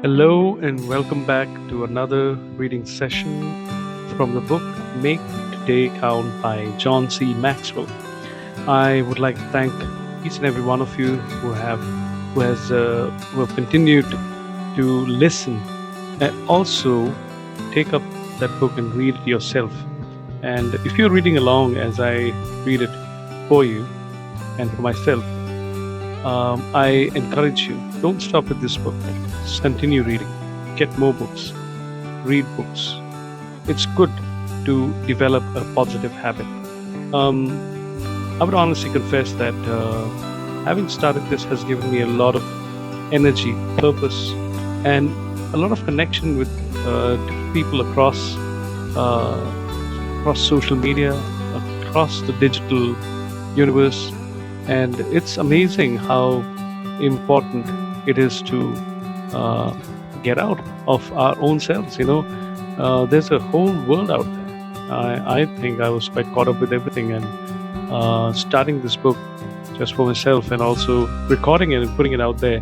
Hello, and welcome back to another reading session from the book Make Today Count by John C. Maxwell. I would like to thank each and every one of you who have continued to listen and also take up that book and read it yourself. And if you're reading along as I read it for you and for myself, I encourage you, don't stop with this book. Just continue reading. Get more books. Read books. It's good to develop a positive habit. Um, I would honestly confess that having started this has given me a lot of energy, purpose, and a lot of connection with different people across social media, across the digital universe, and it's amazing how important it is to get out of our own selves. There's a whole world out there. I think I was quite caught up with everything, and starting this book just for myself and also recording it and putting it out there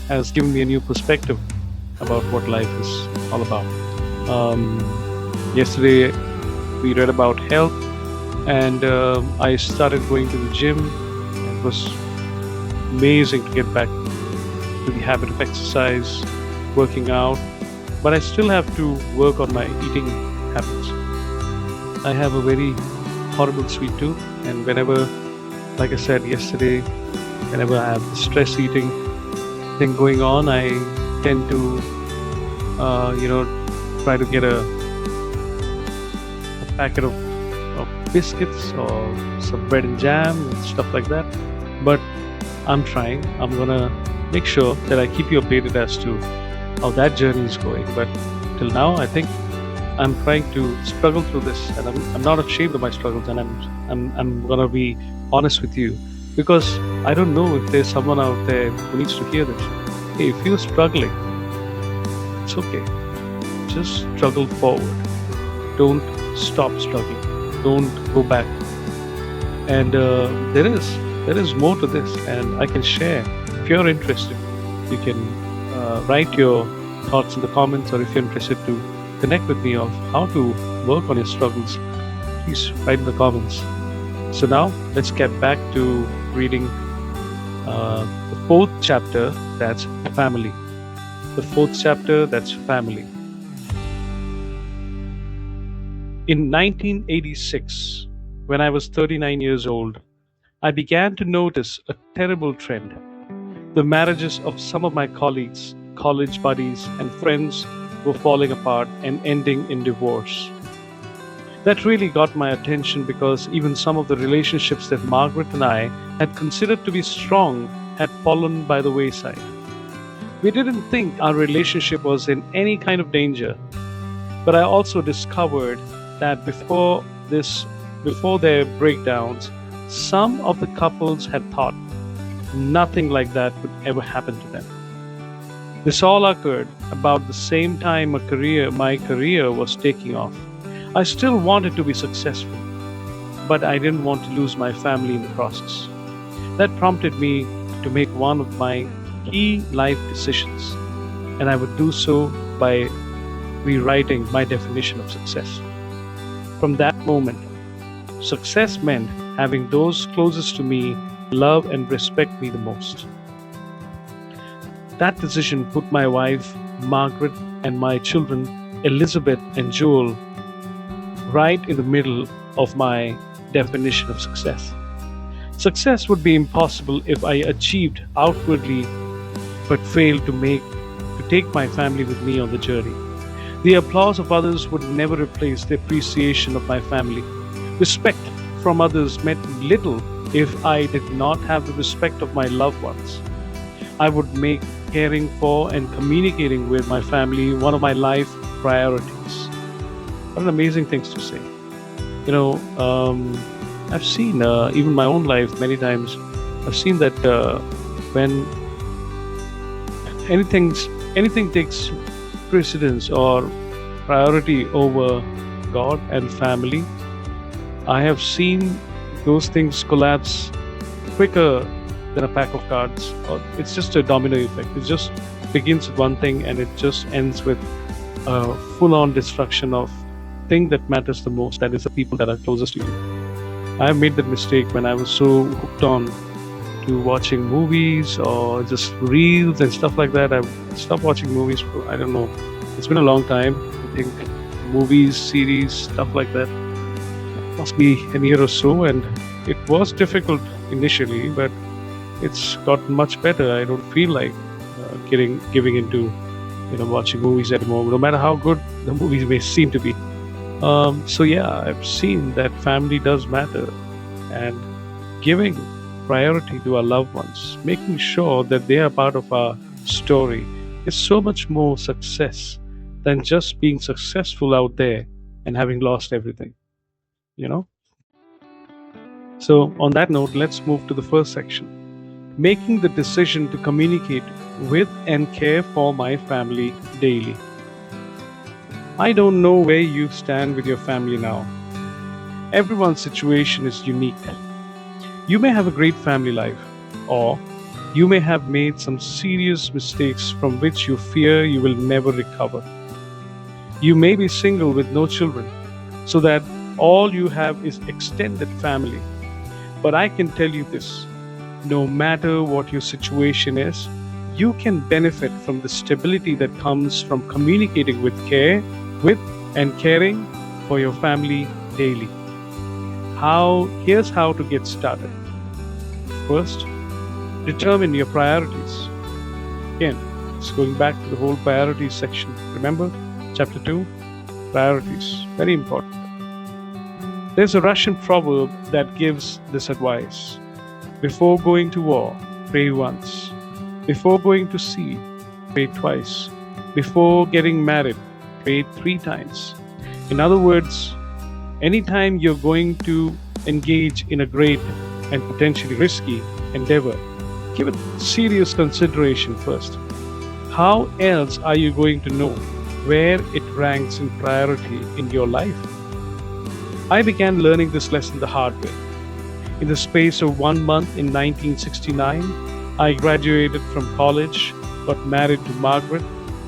has given me a new perspective about what life is all about. Yesterday we read about health, and I started going to the gym. It was amazing to get back to the habit of exercise, working out, but I still have to work on my eating habits. I have a very horrible sweet tooth, and whenever, like I said yesterday, whenever I have the stress eating thing going on, I tend to, try to get a packet of biscuits or some bread and jam and stuff like that. But I'm trying. I'm gonna make sure that I keep you updated as to how that journey is going. But till now, I think I'm trying to struggle through this, and I'm not ashamed of my struggles, and I'm gonna be honest with you, because I don't know if there's someone out there who needs to hear this. Hey, if you're struggling, it's okay. Just struggle forward. Don't stop struggling. Don't go back. And there is more to this, and I can share. If you're interested, you can write your thoughts in the comments, or if you're interested to connect with me of how to work on your struggles, please write in the comments. So now let's get back to reading the fourth chapter, that's family. The fourth chapter, that's family. In 1986, when I was 39 years old, I began to notice a terrible trend. The marriages of some of my colleagues, college buddies, and friends were falling apart and ending in divorce. That really got my attention, because even some of the relationships that Margaret and I had considered to be strong had fallen by the wayside. We didn't think our relationship was in any kind of danger, but I also discovered that before their breakdowns, some of the couples had thought nothing like that would ever happen to them. This all occurred about the same time my career was taking off. I still wanted to be successful, but I didn't want to lose my family in the process. That prompted me to make one of my key life decisions, and I would do so by rewriting my definition of success. From that moment, success meant having those closest to me love and respect me the most. That decision put my wife, Margaret, and my children, Elizabeth and Joel, right in the middle of my definition of success. Success would be impossible if I achieved outwardly but failed to take my family with me on the journey. The applause of others would never replace the appreciation of my family. Respect from others meant little if I did not have the respect of my loved ones. I would make caring for and communicating with my family one of my life priorities. What an amazing things to say. I've seen, even my own life many times, I've seen that when anything takes precedence or priority over God and family, I have seen those things collapse quicker than a pack of cards. Or it's just a domino effect. It's just begins with one thing and it just ends with a full-on destruction of thing that matters the most, that is the people that are closest to you. I made that mistake when I was so hooked on to watching movies or just reels and stuff like that. I stopped watching movies for, I don't know, it's been a long time. I think movies, series, stuff like that must be a year or so, and it was difficult initially, but it's gotten much better. I don't feel like giving into watching movies anymore, no matter how good the movies may seem to be. So yeah, I've seen that family does matter, and giving priority to our loved ones, making sure that they are part of our story, is so much more success than just being successful out there and having lost everything. You know. So on that note, let's move to the first section: making the decision to communicate with and care for my family daily. I don't know where you stand with your family now. Everyone's situation is unique. You may have a great family life, or you may have made some serious mistakes from which you fear you will never recover. You may be single with no children, so that all you have is extended family. But I can tell you this: no matter what your situation is, you can benefit from the stability that comes from communicating with care, with and caring for your family daily. Here's how to get started. First, determine your priorities. Again, it's going back to the whole priorities section. Remember, chapter 2, priorities, very important. There's a Russian proverb that gives this advice: before going to war, pray once. Before going to sea, pray twice. Before getting married, pray 3 times. In other words, anytime you're going to engage in a great and potentially risky endeavor, give it serious consideration first. How else are you going to know where it ranks in priority in your life? I began learning this lesson the hard way. In the space of 1 month in 1969, I graduated from college, got married to Margaret,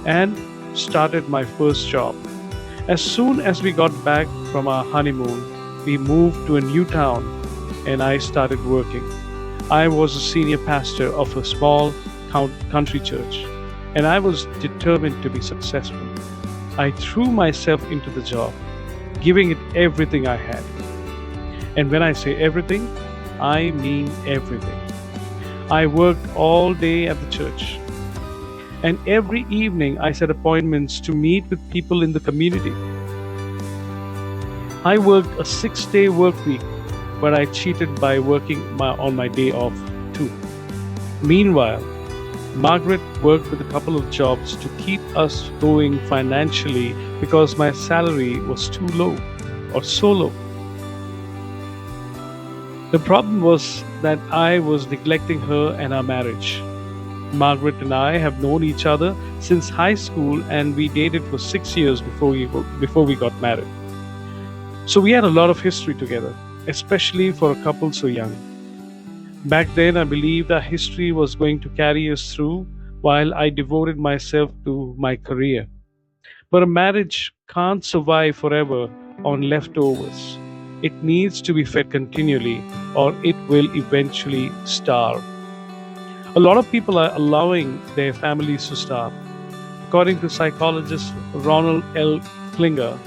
and started my first job. As soon as we got back from our honeymoon, we moved to a new town and I started working. I was a senior pastor of a small country church, and I was determined to be successful. I threw myself into the job, giving it everything I had. And when I say everything, I mean everything. I worked all day at the church, and every evening I set appointments to meet with people in the community. I worked a 6-day work week, but I cheated by working on my day off too. Meanwhile, Margaret worked with a couple of jobs to keep us going financially because my salary was too low, or so low. The problem was that I was neglecting her and our marriage. Margaret and I have known each other since high school, and we dated for 6 years before we got married. So we had a lot of history together, especially for a couple so young. Back then, I believed our history was going to carry us through while I devoted myself to my career. But a marriage can't survive forever on leftovers. It needs to be fed continually, or it will eventually starve. A lot of people are allowing their families to starve. According to psychologist Ronald L. Klinger,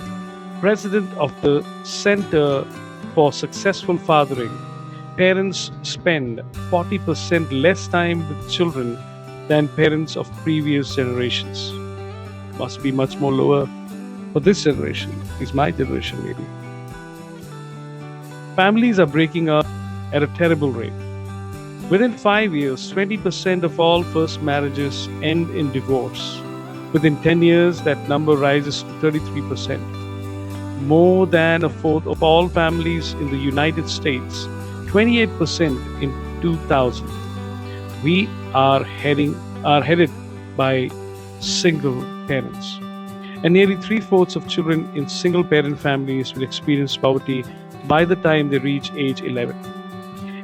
president of the Center for Successful Fathering, parents spend 40% less time with children than parents of previous generations. Must be much more lower for this generation, is my generation maybe. Families are breaking up at a terrible rate. Within 5 years, 20% of all first marriages end in divorce. Within 10 years, that number rises to 33%. More than a fourth of all families in the United States, 28% in 2000. We are headed by single parents. And nearly 3/4 of children in single parent families will experience poverty by the time they reach age 11.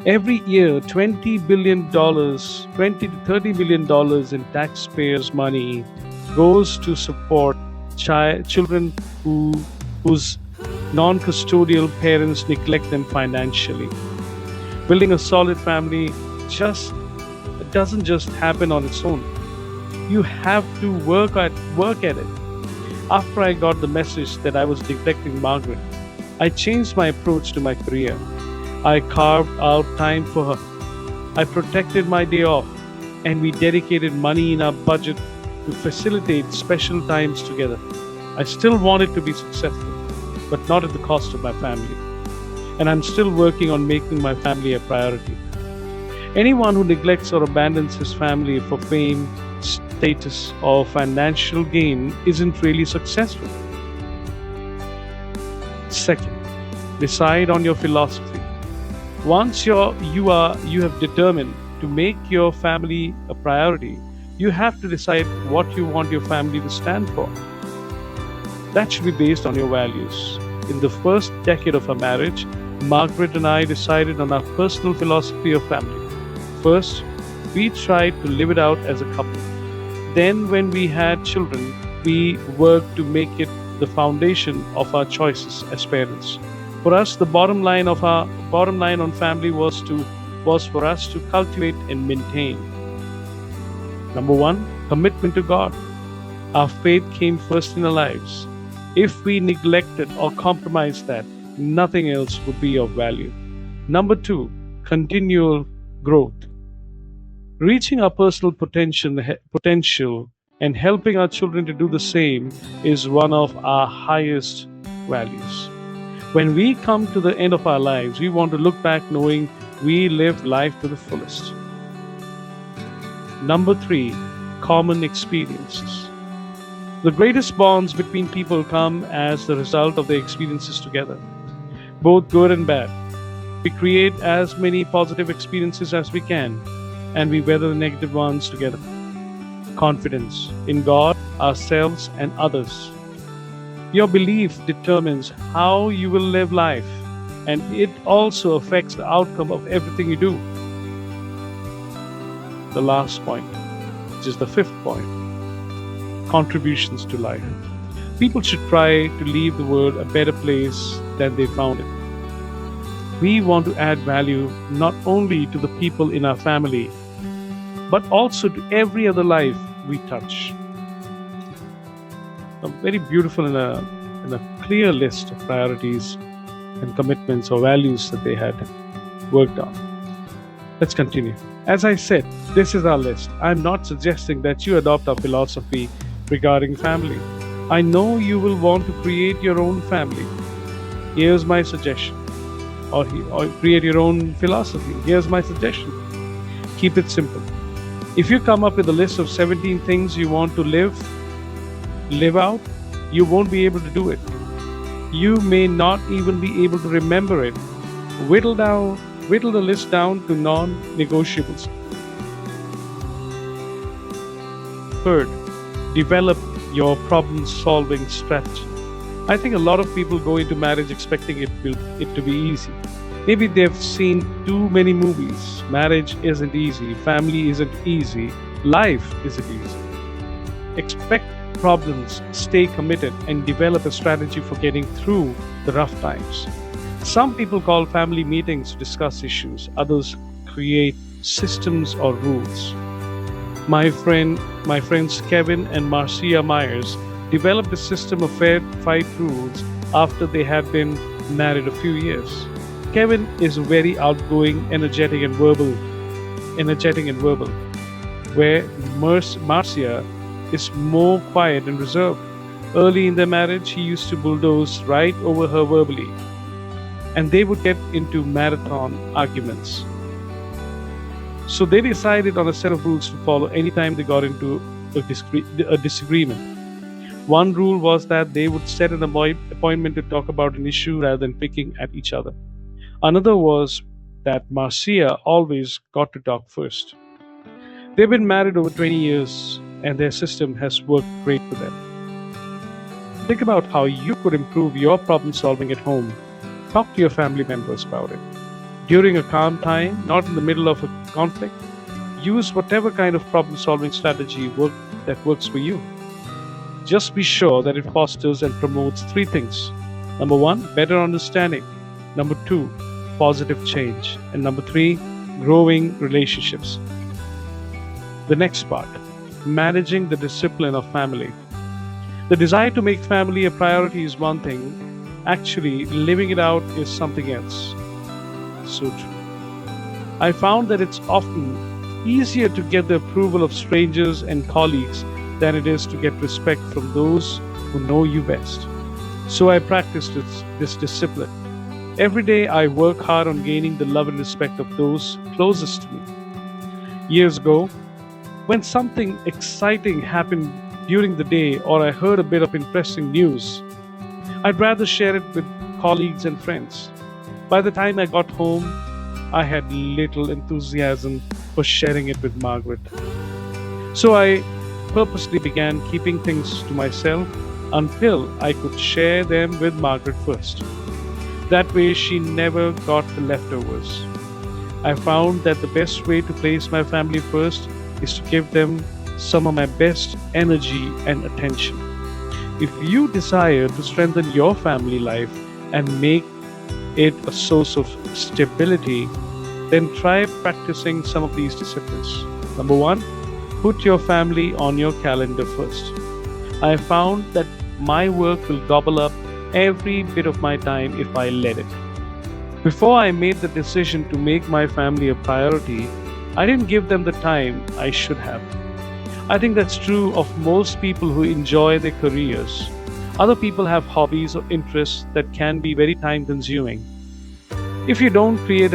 Every year, $20 billion, 20 to $30 billion in taxpayers' money goes to support children whose non-custodial parents neglect them financially. Building a solid family just doesn't just happen on its own. You have to work at it. After I got the message that I was neglecting Margaret, I changed my approach to my career. I carved out time for her. I protected my day off, and we dedicated money in our budget to facilitate special times together. I still wanted to be successful, but not at the cost of my family. And I'm still working on making my family a priority. Anyone who neglects or abandons his family for fame, status, or financial gain isn't really successful. Second, decide on your philosophy. Once you have determined to make your family a priority, you have to decide what you want your family to stand for. That should be based on your values. In the first decade of our marriage, Margaret and I decided on our personal philosophy of family. First, we tried to live it out as a couple. Then, when we had children, we worked to make it the foundation of our choices as parents. For us, the bottom line on family was for us to cultivate and maintain. Number one, commitment to God. Our faith came first in our lives. If we neglected or compromised that, nothing else would be of value. Number two, continual growth. Reaching our personal potential and helping our children to do the same is one of our highest values. When we come to the end of our lives, we want to look back knowing we lived life to the fullest. Number three, common experiences. The greatest bonds between people come as the result of their experiences together, both good and bad. We create as many positive experiences as we can, and we weather the negative ones together. Confidence in God, ourselves, and others. Your belief determines how you will live life, and it also affects the outcome of everything you do. The last point, which is the fifth point, contributions to life. People should try to leave the world a better place than they found it. We want to add value not only to the people in our family, but also to every other life we touch. A very beautiful and a clear list of priorities and commitments or values that they had worked on. Let's continue. As I said, this is our list. I'm not suggesting that you adopt our philosophy regarding family. I know you will want to create your own family. Here's my suggestion. Or create your own philosophy. Here's my suggestion. Keep it simple. If you come up with a list of 17 things you want to live out, you won't be able to do it. You may not even be able to remember it. Whittle the list down to non-negotiables. Third, develop your problem-solving strategy. I think a lot of people go into marriage expecting it to be easy. Maybe they've seen too many movies. Marriage isn't easy. Family isn't easy. Life isn't easy. Expect problems, stay committed, and develop a strategy for getting through the rough times. Some people call family meetings to discuss issues. Others create systems or rules. My friends Kevin and Marcia Myers developed a system of fair fight rules after they had been married a few years. Kevin is very outgoing, energetic and verbal, where Marcia is more quiet and reserved. Early in their marriage, he used to bulldoze right over her verbally, and they would get into marathon arguments. So they decided on a set of rules to follow anytime they got into a disagreement. One rule was that they would set an appointment to talk about an issue rather than picking at each other. Another was that Marcia always got to talk first. They've been married over 20 years and their system has worked great for them. Think about how you could improve your problem solving at home. Talk to your family members about it. During a calm time, not in the middle of a conflict, use whatever kind of problem solving strategy that works for you. Just be sure that it fosters and promotes three things. Number one, better understanding. Number two, positive change. And number three, growing relationships. The next part, managing the discipline of family. The desire to make family a priority is one thing, actually, living it out is something else. So true. I found that it's often easier to get the approval of strangers and colleagues than it is to get respect from those who know you best. So I practice this discipline. Every day I work hard on gaining the love and respect of those closest to me. Years ago, when something exciting happened during the day or I heard a bit of interesting news, I'd rather share it with colleagues and friends. By the time I got home, I had little enthusiasm for sharing it with Margaret. So I purposely began keeping things to myself until I could share them with Margaret first. That way, she never got the leftovers. I found that the best way to place my family first is to give them some of my best energy and attention. If you desire to strengthen your family life and make it a source of stability, then try practicing some of these disciplines. Number one, put your family on your calendar first. I found that my work will gobble up every bit of my time if I let it. Before I made the decision to make my family a priority, I didn't give them the time I should have. I think that's true of most people who enjoy their careers. Other people have hobbies or interests that can be very time consuming. If you don't create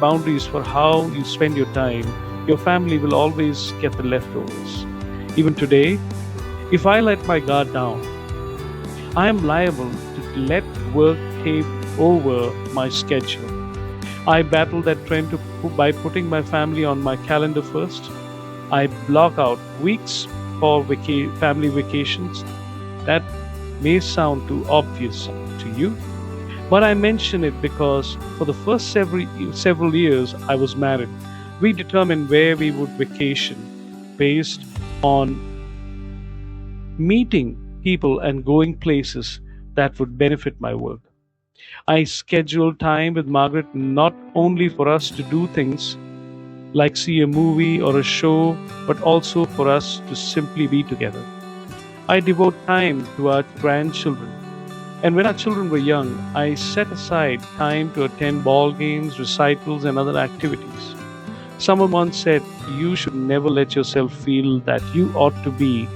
boundaries for how you spend your time, your family will always get the leftovers. Even today, if I let my guard down, I am liable to let work take over my schedule. I battle that trend by putting my family on my calendar first. I block out weeks for family vacations. That may sound too obvious to you, but I mention it because for the first several years I was married, we determined where we would vacation based on meeting people and going places that would benefit my work. I scheduled time with Margaret not only for us to do things like see a movie or a show, but also for us to simply be together. I devote time to our grandchildren. And when our children were young, I set aside time to attend ball games, recitals, and other activities. Someone once said, you should never let yourself feel that you ought to be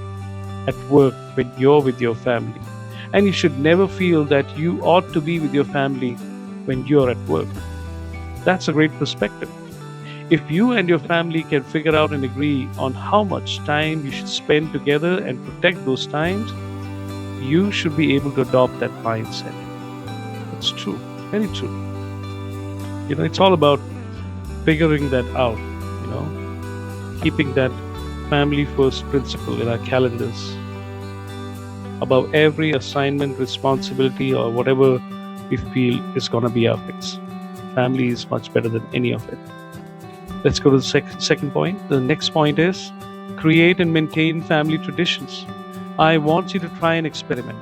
at work when you're with your family. And you should never feel that you ought to be with your family when you're at work. That's a great perspective. If you and your family can figure out and agree on how much time you should spend together and protect those times, you should be able to adopt that mindset. It's true, very true. It's all about figuring that out, keeping that family first principle in our calendars above every assignment, responsibility, or whatever we feel is going to be our fix. Family is much better than any of it. Let's go to the second point. The next point is create and maintain family traditions. I want you to try an experiment.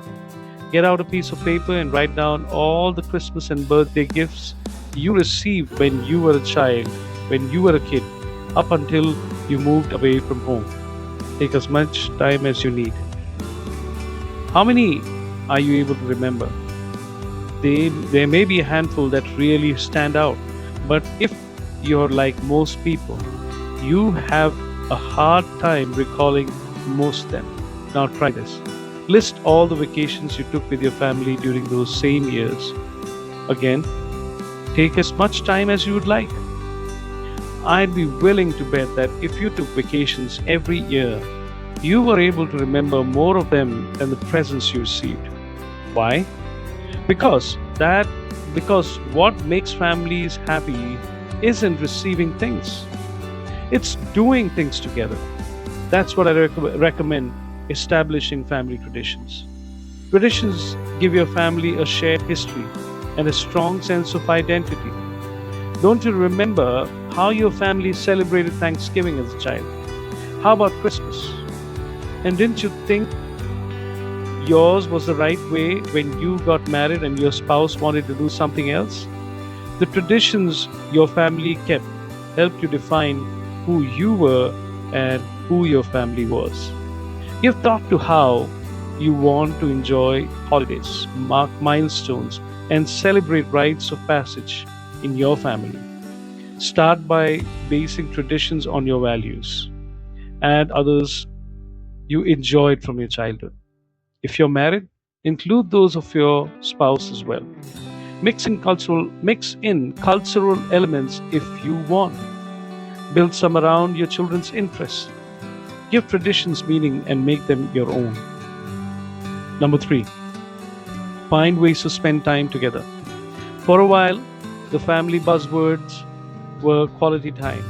Get out a piece of paper and write down all the Christmas and birthday gifts you received when you were a child, when you were a kid, up until you moved away from home. Take as much time as you need. How many are you able to remember? There may be a handful that really stand out, but if you're like most people, you have a hard time recalling most of them. Now try this. List all the vacations you took with your family during those same years. Again, take as much time as you would like. I'd be willing to bet that if you took vacations every year, you were able to remember more of them than the presents you received. Why? Because what makes families happy isn't receiving things. It's doing things together. That's what I recommend establishing family traditions. Traditions give your family a shared history and a strong sense of identity. Don't you remember how your family celebrated Thanksgiving as a child? How about Christmas? And didn't you think yours was the right way when you got married and your spouse wanted to do something else? The traditions your family kept helped you define who you were and who your family was. You've talked to how you want to enjoy holidays, mark milestones, and celebrate rites of passage in your family. Start by basing traditions on your values and others you enjoyed from your childhood. If you're married, include those of your spouse as well. Mix in cultural elements if you want. Build some around your children's interests. Give traditions meaning and make them your own. Number 3, find ways to spend time together. For a while, the family buzzwords were quality time.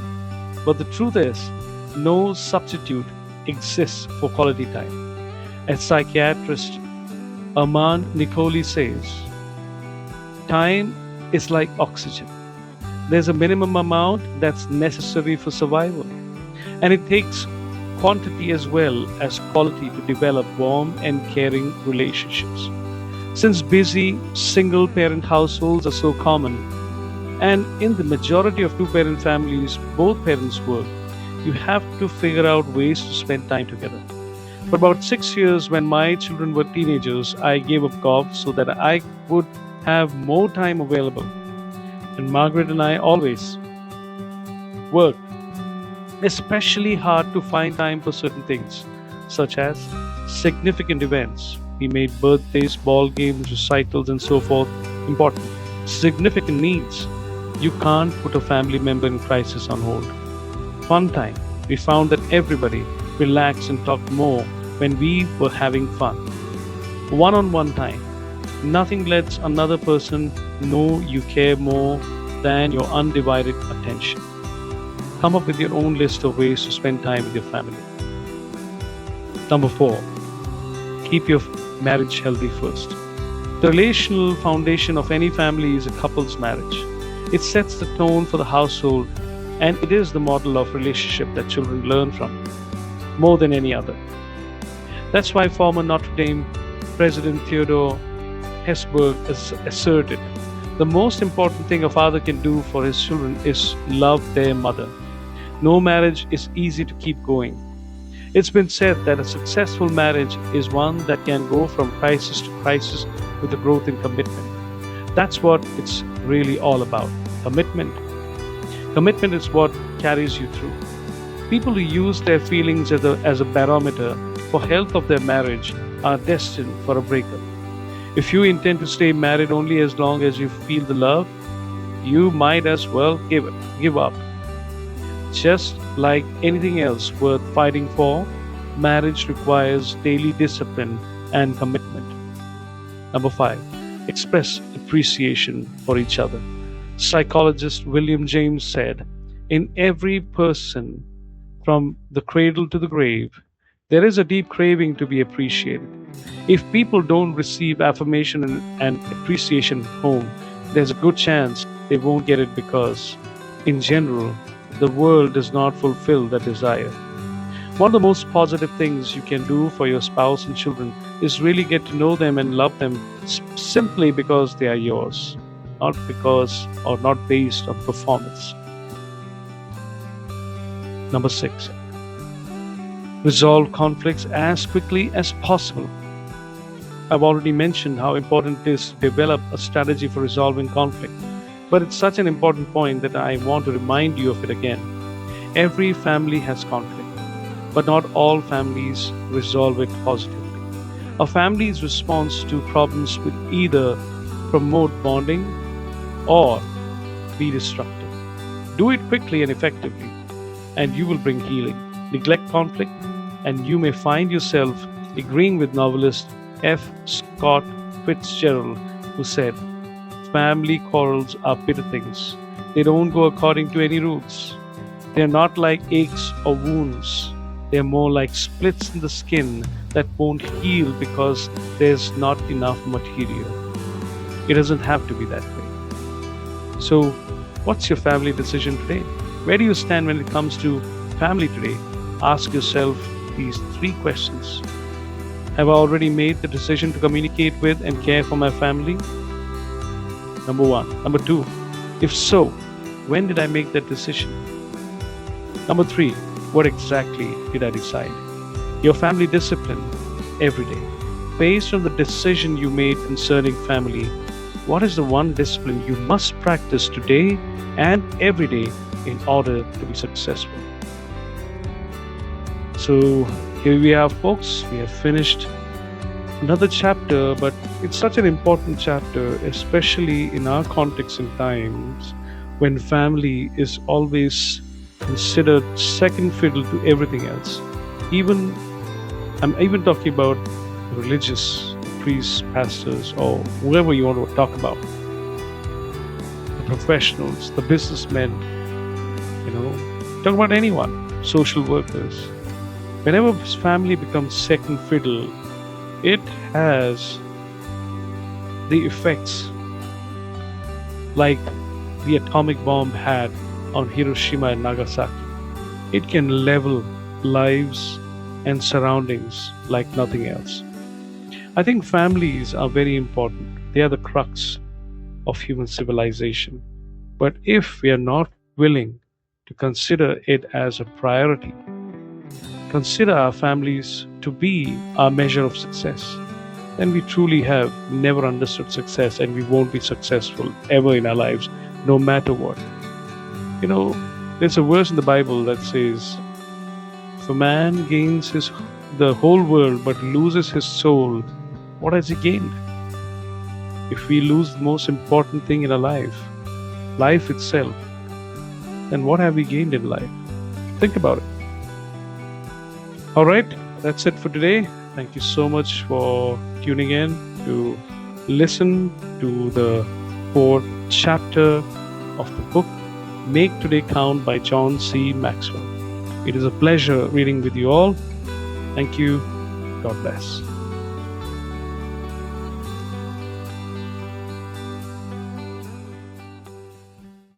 But the truth is, no substitute exists for quality time. As psychiatrist Armand Nicoli says, time is like oxygen. There's a minimum amount that's necessary for survival, and it takes quantity as well as quality to develop warm and caring relationships. Since busy single parent households are so common, and in the majority of two parent families, both parents work, you have to figure out ways to spend time together. For about 6 years, when my children were teenagers, I gave up golf so that I would have more time available. And Margaret and I always worked especially hard to find time for certain things, such as significant events. We made birthdays, ball games, recitals, and so forth important. Significant needs. You can't put a family member in crisis on hold. Fun time. We found that everybody relaxed and talked more when we were having fun. One on one time. Nothing lets another person know you care more than your undivided attention. Come up with your own list of ways to spend time with your family. Number 4, keep your marriage healthy first. The relational foundation of any family is a couple's marriage. It sets the tone for the household, and it is the model of relationship that children learn from more than any other. That's why former Notre Dame President Theodore Hesburgh asserted the most important thing a father can do for his children is love their mother. No marriage is easy to keep going. It's been said that a successful marriage is one that can go from crisis to crisis with a growth in commitment. That's what it's really all about. Commitment. Commitment is what carries you through. People who use their feelings as a barometer for health of their marriage are destined for a breakup. If you intend to stay married only as long as you feel the love, you might as well give up. Just like anything else worth fighting for, marriage requires daily discipline and commitment. Number 5, express appreciation for each other. Psychologist William James said, in every person, from the cradle to the grave, there is a deep craving to be appreciated. If people don't receive affirmation and appreciation at home, there's a good chance they won't get it because, in general, the world does not fulfill that desire. One of the most positive things you can do for your spouse and children is really get to know them and love them simply because they are yours, not because or not based on performance. Number 6, resolve conflicts as quickly as possible. I've already mentioned how important it is to develop a strategy for resolving conflict, but it's such an important point that I want to remind you of it again. Every family has conflict, but not all families resolve it positively. A family's response to problems will either promote bonding or be destructive. Do it quickly and effectively, and you will bring healing. Neglect conflict, and you may find yourself agreeing with novelist F. Scott Fitzgerald, who said, family quarrels are bitter things. They don't go according to any rules. They're not like aches or wounds. They're more like splits in the skin that won't heal because there's not enough material. It doesn't have to be that way. So What's your family decision today? Where do you stand when it comes to family today? Ask yourself these three questions. Have I already made the decision to communicate with and care for my family? Number one. Number two, if so, when did I make that decision? Number three, what exactly did I decide? Your family discipline every day. Based on the decision you made concerning family, what is the one discipline you must practice today and every day in order to be successful? So here we are, folks. We have finished another chapter, but it's such an important chapter, especially in our context and times when family is always considered second fiddle to everything else. I'm even talking about religious priests, pastors, or whoever you want to talk about. The professionals, the businessmen, talk about anyone, social workers. Whenever family becomes second fiddle, it has the effects like the atomic bomb had on Hiroshima and Nagasaki. It can level lives and surroundings like nothing else. I think families are very important. They are the crux of human civilization. But if we are not willing to consider it as a priority, consider our families to be our measure of success, then we truly have never understood success and we won't be successful ever in our lives, no matter what. There's a verse in the Bible that says, if a man gains the whole world but loses his soul, what has he gained? If we lose the most important thing in our life itself, then what have we gained in life? Think about it. All right, that's it for today. Thank you so much for tuning in to listen to the fourth chapter of the book, Make Today Count by John C. Maxwell. It is a pleasure reading with you all. Thank you. God bless.